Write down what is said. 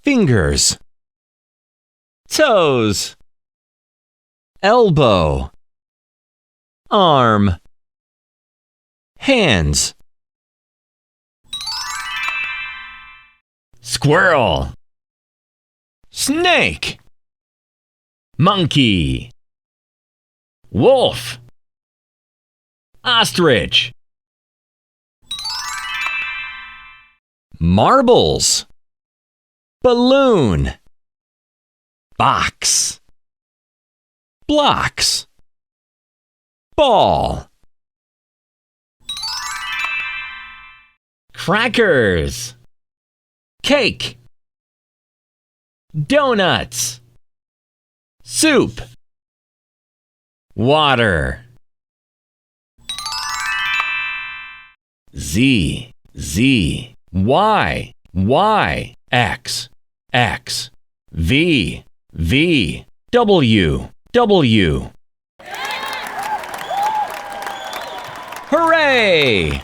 fingers, toes, elbow, arm, hands. Squirrel, Snake, monkey, wolf, ostrich, marbles, balloon, box, blocks, ball, crackers, cake, donuts, soup, water. Z, Z, Y, Y, X, X, V, V, W, W. Hooray!